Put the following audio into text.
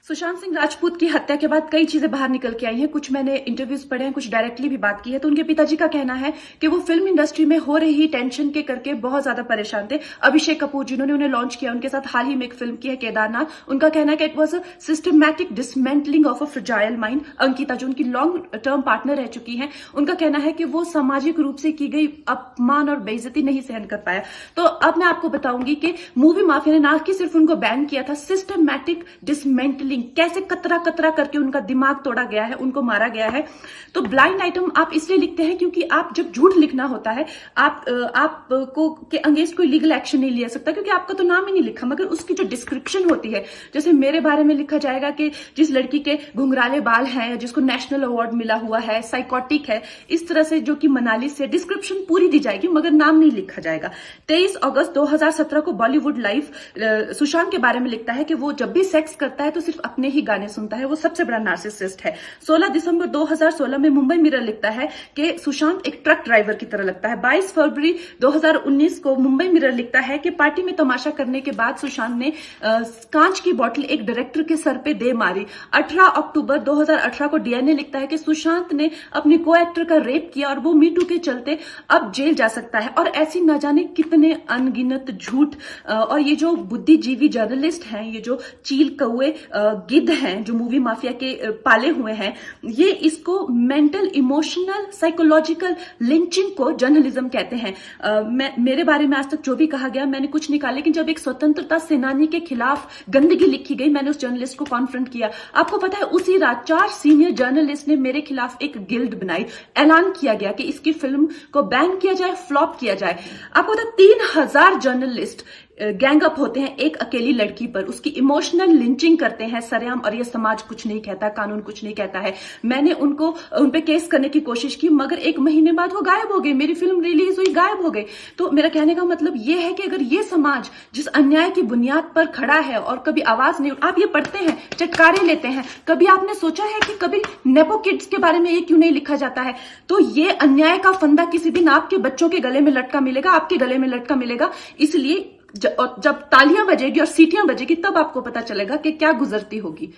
सुशांत सिंह राजपूत की हत्या के बाद कई चीजें बाहर निकल के आई हैं। कुछ मैंने इंटरव्यूज पढ़े हैं, कुछ डायरेक्टली भी बात की है। तो उनके पिताजी का कहना है कि वो फिल्म इंडस्ट्री में हो रही टेंशन के करके बहुत ज्यादा परेशान थे। अभिषेक कपूर जिन्होंने उन्हें लॉन्च किया, उनके साथ हाल ही में एक फिल्म की है केदारनाथ। उनका कहना है कि it was a systematic dismantling of a fragile mind. Ankita जो उनकी लॉन्ग टर्म पार्टनर रह चुकी है, उनका कहना है कि वो सामाजिक रूप से की गई अपमान और बेइज्जती नहीं सहन कर पाया। तो अब मैं आपको बताऊंगी कि मूवी माफिया ने ना कि सिर्फ उनको बैन किया था, सिस्टमैटिक डिसमेंटलिंग, कैसे कतरा कतरा करके उनका दिमाग तोड़ा गया है, उनको मारा गया है। तो ब्लाइंड आइटम आप इसलिए लिखते हैं क्योंकि आप जब झूठ लिखना होता है, आपको के अगेंस्ट कोई लीगल एक्शन नहीं लिया सकता क्योंकि आपका तो नाम ही नहीं लिखा, मगर उसकी जो डिस्क्रिप्शन होती है, जैसे मेरे बारे में लिखा जाएगा कि जिस लड़की के घुंघराले बाल हैं, जिसको नेशनल अवार्ड मिला हुआ है, साइकोटिक है, इस तरह से जो कि मनाली से डिस्क्रिप्शन पूरी दी जाएगी मगर नाम नहीं लिखा जाएगा। 23 अगस्त 2017 को बॉलीवुड लाइव सुशांत के बारे में लिखता है कि वो जब भी सेक्स करता है तो सिर्फ अपने ही गाने सुनता है, वो सबसे बड़ा नार्सिसिस्ट है। 16 दिसंबर 2016 में मुंबई मिरर लिखता है कि सुशांत एक ट्रक ड्राइवर की तरह लगता है। 22 फरवरी 2019 को मुंबई मिरर लिखता है कि पार्टी में तमाशा करने के बाद सुशांत ने कांच की बोतल एक डायरेक्टर के सर पे दे मारी। 18 अक्टूबर 2018 को डीएनए लिखता है कि सुशांत ने अपनी को एक्टर का रेप किया और वो मीटू के चलते अब जेल जा सकता है। और ऐसी न जाने कितने अनगिनत झूठ। और ये जो बुद्धिजीवी जर्नलिस्ट हैं, ये जो चील कौए गिद्ध हैं जो मूवी माफिया के पाले हुए हैं, ये इसको मेंटल इमोशनल साइकोलॉजिकल लिंचिंग को जर्नलिज्म कहते हैं। मेरे बारे में आज तक जो भी कहा गया मैंने कुछ नहीं कहा, लेकिन जब एक स्वतंत्रता सेनानी के खिलाफ गंदगी लिखी गई, मैंने उस जर्नलिस्ट को कॉन्फ्रंट किया। आपको पता है उसी रात 4 सीनियर जर्नलिस्ट ने मेरे खिलाफ एक गिल्ड बनाई। ऐलान किया गया कि इसकी फिल्म को बैन किया जाए, फ्लॉप किया जाए। आपको पता 3000 जर्नलिस्ट गैंग अप होते हैं एक अकेली लड़की पर, उसकी इमोशनल लिंचिंग करते हैं सरेआम, और ये समाज कुछ नहीं कहता, कानून कुछ नहीं कहता है। मैंने उन पे केस करने की कोशिश की मगर 1 महीने बाद वो गायब हो गई, मेरी फिल्म रिलीज हुई, गायब हो गई। तो मेरा कहने का मतलब ये है कि अगर ये समाज जिस अन्याय की बुनियाद पर खड़ा है और कभी आवाज नहीं, आप ये पढ़ते हैं, चटकारे लेते हैं, कभी आपने सोचा है कि कभी नेपो किड्स के बारे में ये क्यों नहीं लिखा जाता है? तो ये अन्याय का फंदा किसी दिन आपके बच्चों के गले में लटका मिलेगा, आपके गले में लटका मिलेगा। इसलिए जब तालियां बजेगी और सीटियां बजेगी तब आपको पता चलेगा कि क्या गुजरती होगी।